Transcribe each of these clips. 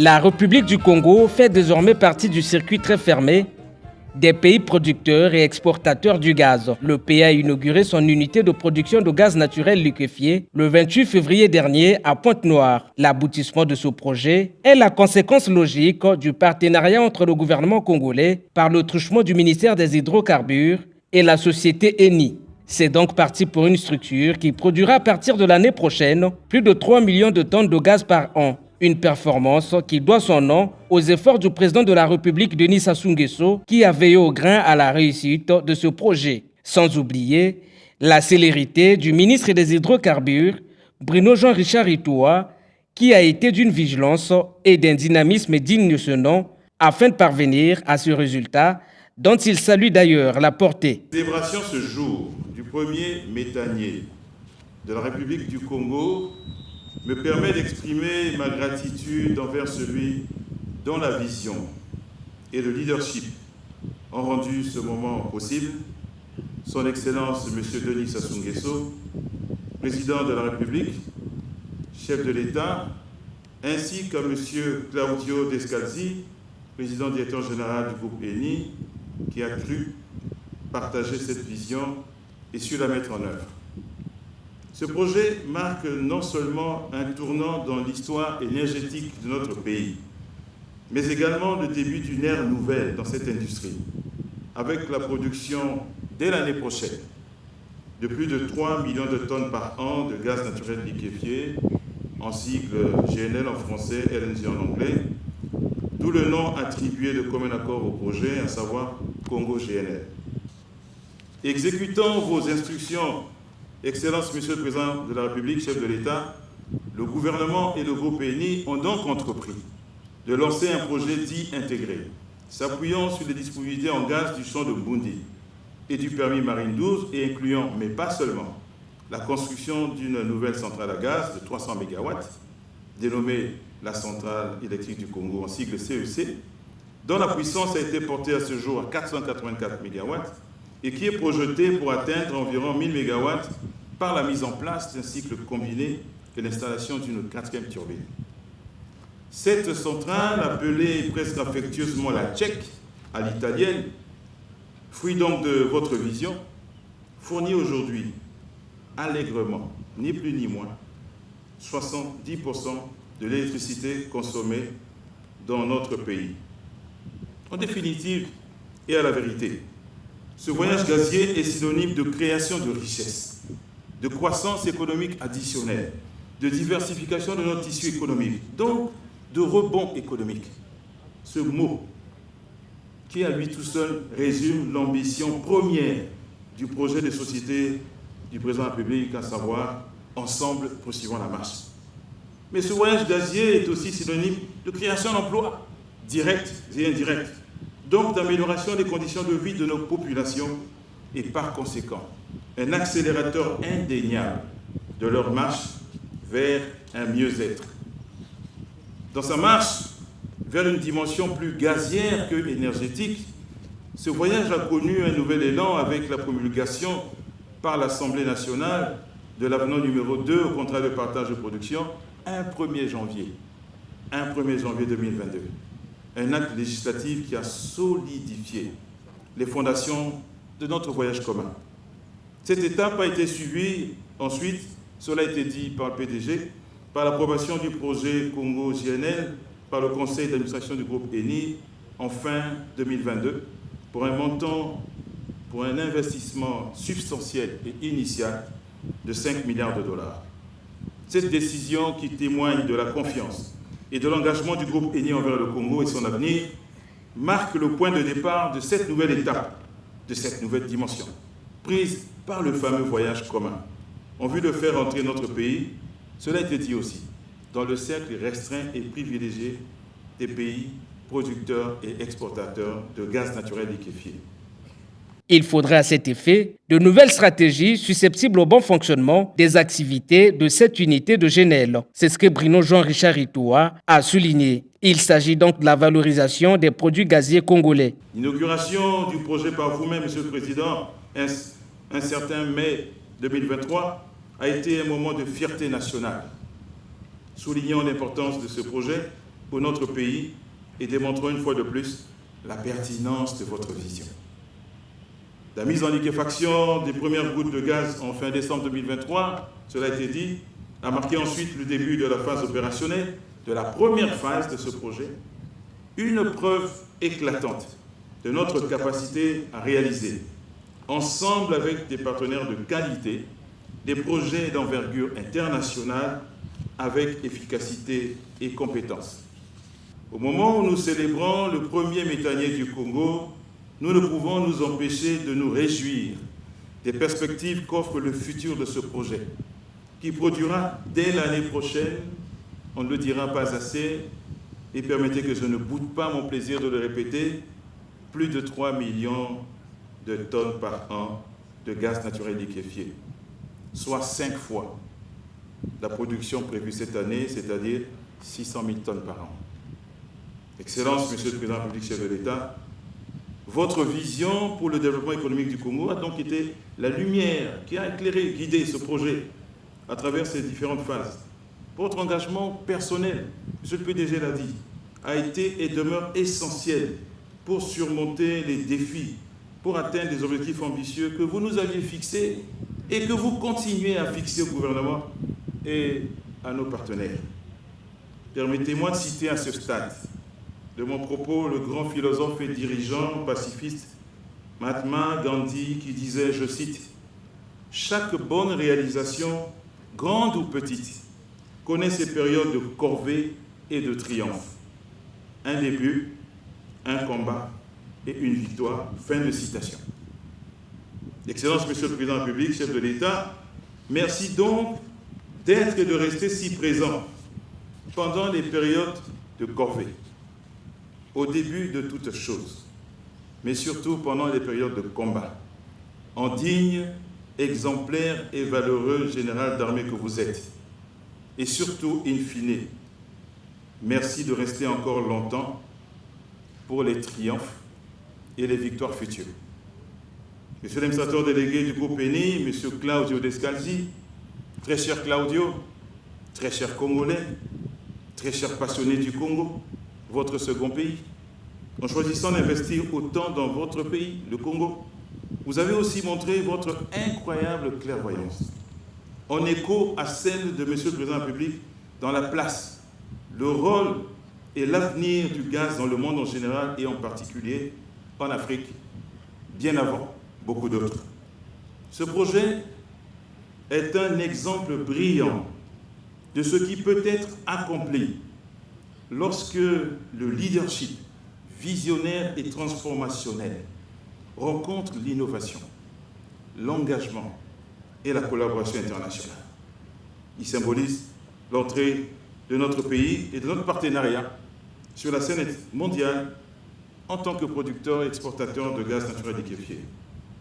La République du Congo fait désormais partie du circuit très fermé des pays producteurs et exportateurs du gaz. Le pays a inauguré son unité de production de gaz naturel liquéfié le 28 février dernier à Pointe-Noire. L'aboutissement de ce projet est la conséquence logique du partenariat entre le gouvernement congolais par le truchement du ministère des Hydrocarbures et la société Eni. C'est donc parti pour une structure qui produira à partir de l'année prochaine plus de 3 millions de tonnes de gaz par an. Une performance qui doit son nom aux efforts du président de la République, Denis Sassou Nguesso, qui a veillé au grain à la réussite de ce projet. Sans oublier la célérité du ministre des Hydrocarbures, Bruno Jean-Richard Itoa, qui a été d'une vigilance et d'un dynamisme digne de ce nom afin de parvenir à ce résultat dont il salue d'ailleurs la portée. La célébration ce jour du premier méthanier de la République du Congo me permet d'exprimer ma gratitude envers celui dont la vision et le leadership ont rendu ce moment possible, son Excellence M. Denis Sassou Nguesso, président de la République, chef de l'État, ainsi qu'à M. Claudio Descalzi, président directeur général du groupe Eni, qui a cru partager cette vision et su la mettre en œuvre. Ce projet marque non seulement un tournant dans l'histoire énergétique de notre pays, mais également le début d'une ère nouvelle dans cette industrie, avec la production dès l'année prochaine de plus de 3 millions de tonnes par an de gaz naturel liquéfié, en sigle GNL en français, LNG en anglais, d'où le nom attribué de commun accord au projet, à savoir Congo GNL. Exécutant vos instructions, Excellence, Monsieur le Président de la République, chef de l'État, le gouvernement et le groupe Eni ont donc entrepris de lancer un projet dit intégré, s'appuyant sur les disponibilités en gaz du champ de Bundi et du permis Marine 12 et incluant, mais pas seulement, la construction d'une nouvelle centrale à gaz de 300 MW, dénommée la Centrale électrique du Congo, en sigle CEC, dont la puissance a été portée à ce jour à 484 MW et qui est projetée pour atteindre environ 1000 MW par la mise en place d'un cycle combiné et l'installation d'une 4e turbine. Cette centrale, appelée presque affectueusement la Tchèque, à l'italienne, fruit donc de votre vision, fournit aujourd'hui allègrement, ni plus ni moins, 70% de l'électricité consommée dans notre pays. En définitive, et à la vérité, ce voyage gazier est synonyme de création de richesses, de croissance économique additionnelle, de diversification de notre tissu économique, donc de rebond économique. Ce mot, qui à lui tout seul résume l'ambition première du projet de société du président de la République, à savoir ensemble poursuivons la marche. Mais ce voyage gazier est aussi synonyme de création d'emplois, directs et indirects, donc d'amélioration des conditions de vie de nos populations et par conséquent, un accélérateur indéniable de leur marche vers un mieux-être. Dans sa marche vers une dimension plus gazière que énergétique, ce voyage a connu un nouvel élan avec la promulgation par l'Assemblée nationale de l'avenant numéro 2 au contrat de partage de production un 1er janvier 2022. Un acte législatif qui a solidifié les fondations de notre voyage commun. Cette étape a été suivie ensuite, cela a été dit par le PDG, par l'approbation du projet Congo GNL par le conseil d'administration du groupe Eni en fin 2022 pour un investissement substantiel et initial de 5 milliards de dollars. Cette décision qui témoigne de la confiance et de l'engagement du groupe Eni envers le Congo et son avenir marque le point de départ de cette nouvelle étape, de cette nouvelle dimension, prise par le fameux voyage commun, en vue de faire entrer notre pays, cela a été dit aussi, dans le cercle restreint et privilégié des pays producteurs et exportateurs de gaz naturel liquéfié. Il faudrait à cet effet de nouvelles stratégies susceptibles au bon fonctionnement des activités de cette unité de GNL. C'est ce que Bruno Jean-Richard Itoa a souligné. Il s'agit donc de la valorisation des produits gaziers congolais. L'inauguration du projet par vous-même, Monsieur le Président, un certain mai 2023, a été un moment de fierté nationale. Soulignant l'importance de ce projet, pour notre pays et démontrons une fois de plus la pertinence de votre vision. La mise en liquéfaction des premières gouttes de gaz en fin décembre 2023, cela a été dit, a marqué ensuite le début de la phase opérationnelle, de la première phase de ce projet, une preuve éclatante de notre capacité à réaliser, ensemble avec des partenaires de qualité, des projets d'envergure internationale avec efficacité et compétence. Au moment où nous célébrons le premier méthanier du Congo, nous ne pouvons nous empêcher de nous réjouir des perspectives qu'offre le futur de ce projet, qui produira dès l'année prochaine, on ne le dira pas assez, et permettez que je ne boude pas mon plaisir de le répéter, plus de 3 millions de tonnes par an de gaz naturel liquéfié, soit 5 fois la production prévue cette année, c'est-à-dire 600 000 tonnes par an. Excellence, Monsieur le Président de la République, chef de l'État, votre vision pour le développement économique du Congo a donc été la lumière qui a éclairé, guidé ce projet à travers ces différentes phases. Votre engagement personnel, Monsieur le PDG l'a dit, a été et demeure essentiel pour surmonter les défis, pour atteindre des objectifs ambitieux que vous nous aviez fixés et que vous continuez à fixer au gouvernement et à nos partenaires. Permettez-moi de citer à ce stade de mon propos le grand philosophe et dirigeant pacifiste Mahatma Gandhi qui disait, je cite, « Chaque bonne réalisation, grande ou petite, connaît ses périodes de corvée et de triomphe. Un début, un combat et une victoire. » Fin de citation. Excellence, Monsieur le Président de la République, chef de l'État, merci donc d'être et de rester si présent pendant les périodes de corvée, au début de toutes choses, mais surtout pendant les périodes de combat, en digne, exemplaire et valeureux général d'armée que vous êtes. Et surtout, in fine, merci de rester encore longtemps pour les triomphes et les victoires futures. Monsieur l'administrateur délégué du groupe ENI, Monsieur Claudio Descalzi, très cher Claudio, très cher Congolais, très cher passionné du Congo, votre second pays, en choisissant d'investir autant dans votre pays, le Congo, vous avez aussi montré votre incroyable clairvoyance, en écho à celle de Monsieur le Président de la République dans la place, le rôle et l'avenir du gaz dans le monde en général et en particulier en Afrique, bien avant beaucoup d'autres. Ce projet est un exemple brillant de ce qui peut être accompli lorsque le leadership visionnaire et transformationnel rencontre l'innovation, l'engagement et la collaboration internationale. Il symbolise l'entrée de notre pays et de notre partenariat sur la scène mondiale en tant que producteur et exportateur de gaz naturel liquéfié.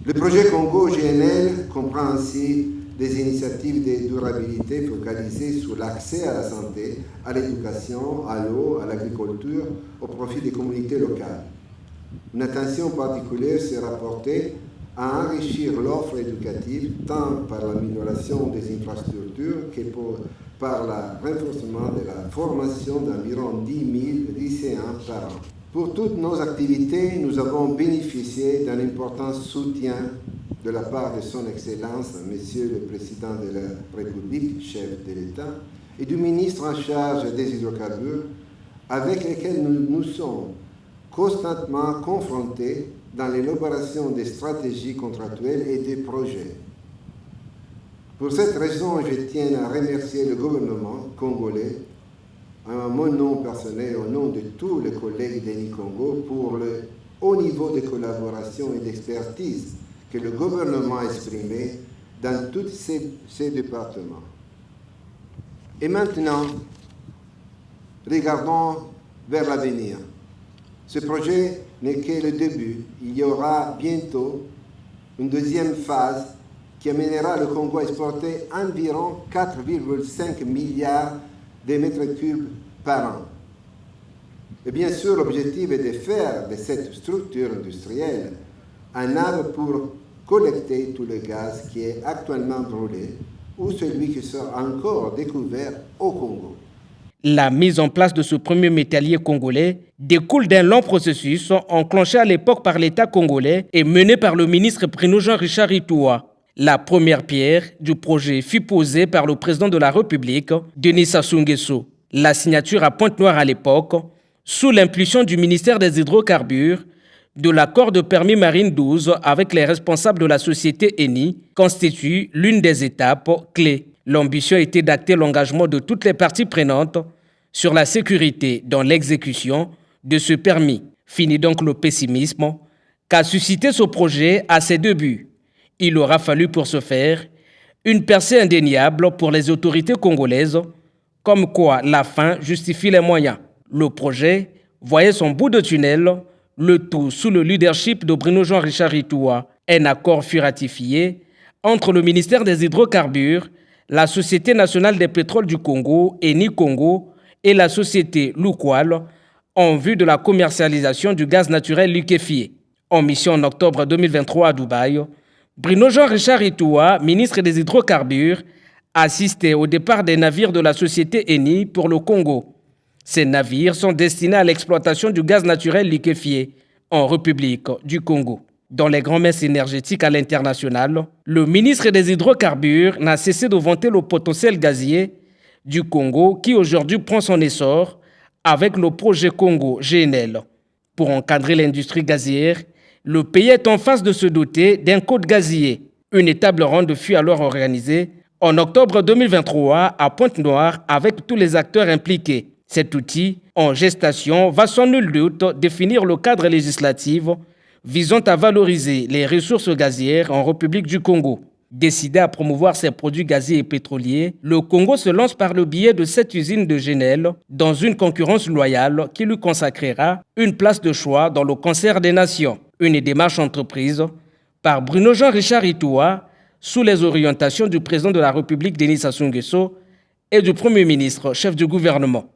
Le projet Congo GNL comprend ainsi des initiatives de durabilité focalisées sur l'accès à la santé, à l'éducation, à l'eau, à l'agriculture, au profit des communautés locales. Une attention particulière sera portée à enrichir l'offre éducative tant par l'amélioration des infrastructures que par le renforcement de la formation d'environ 10 000 lycéens par an. Pour toutes nos activités, nous avons bénéficié d'un important soutien de la part de son Excellence, Monsieur le Président de la République, chef de l'État, et du ministre en charge des hydrocarbures, avec lesquels nous sommes constamment confrontés dans l'élaboration des stratégies contractuelles et des projets. Pour cette raison, je tiens à remercier le gouvernement congolais, à mon nom personnel, au nom de tous les collègues d'ENI Congo, pour le haut niveau de collaboration et d'expertise que le gouvernement a exprimé dans tous ces départements. Et maintenant, regardons vers l'avenir. Ce projet n'est que le début. Il y aura bientôt une deuxième phase qui amènera le Congo à exporter environ 4,5 milliards de mètres cubes par an. Et bien sûr, l'objectif est de faire de cette structure industrielle un hub pour collecter tout le gaz qui est actuellement brûlé ou celui qui sera encore découvert au Congo. La mise en place de ce premier métallier congolais découle d'un long processus enclenché à l'époque par l'État congolais et mené par le ministre Bruno Jean-Richard Itoa. La première pierre du projet fut posée par le président de la République, Denis Sassou Nguesso. La signature à Pointe-Noire à l'époque, sous l'impulsion du ministère des Hydrocarbures, de l'accord de permis Marine 12 avec les responsables de la société Eni, constitue l'une des étapes clés. L'ambition était d'acter l'engagement de toutes les parties prenantes sur la sécurité dans l'exécution de ce permis. Fini donc le pessimisme qu'a suscité ce projet à ses débuts. Il aura fallu pour ce faire une percée indéniable pour les autorités congolaises, comme quoi la fin justifie les moyens. Le projet voyait son bout de tunnel, le tout sous le leadership de Bruno Jean-Richard Itoa. Un accord fut ratifié entre le ministère des Hydrocarbures, la Société nationale des pétroles du Congo, Eni Congo, et la société Lukwal, en vue de la commercialisation du gaz naturel liquéfié. En mission en octobre 2023 à Dubaï, Bruno Jean-Richard Itoa, ministre des Hydrocarbures, assistait au départ des navires de la société Eni pour le Congo. Ces navires sont destinés à l'exploitation du gaz naturel liquéfié en République du Congo. Dans les grands messes énergétiques à l'international, le ministre des Hydrocarbures n'a cessé de vanter le potentiel gazier du Congo qui aujourd'hui prend son essor avec le projet Congo GNL. Pour encadrer l'industrie gazière, le pays est en phase de se doter d'un code gazier. Une table ronde fut alors organisée en octobre 2023 à Pointe-Noire avec tous les acteurs impliqués. Cet outil, en gestation, va sans nul doute définir le cadre législatif visant à valoriser les ressources gazières en République du Congo. Décidé à promouvoir ses produits gaziers et pétroliers, le Congo se lance par le biais de 7 usines de GNL dans une concurrence loyale qui lui consacrera une place de choix dans le concert des nations. Une démarche entreprise par Bruno Jean-Richard Itoa sous les orientations du président de la République Denis Sassou Nguesso et du Premier ministre, chef du gouvernement.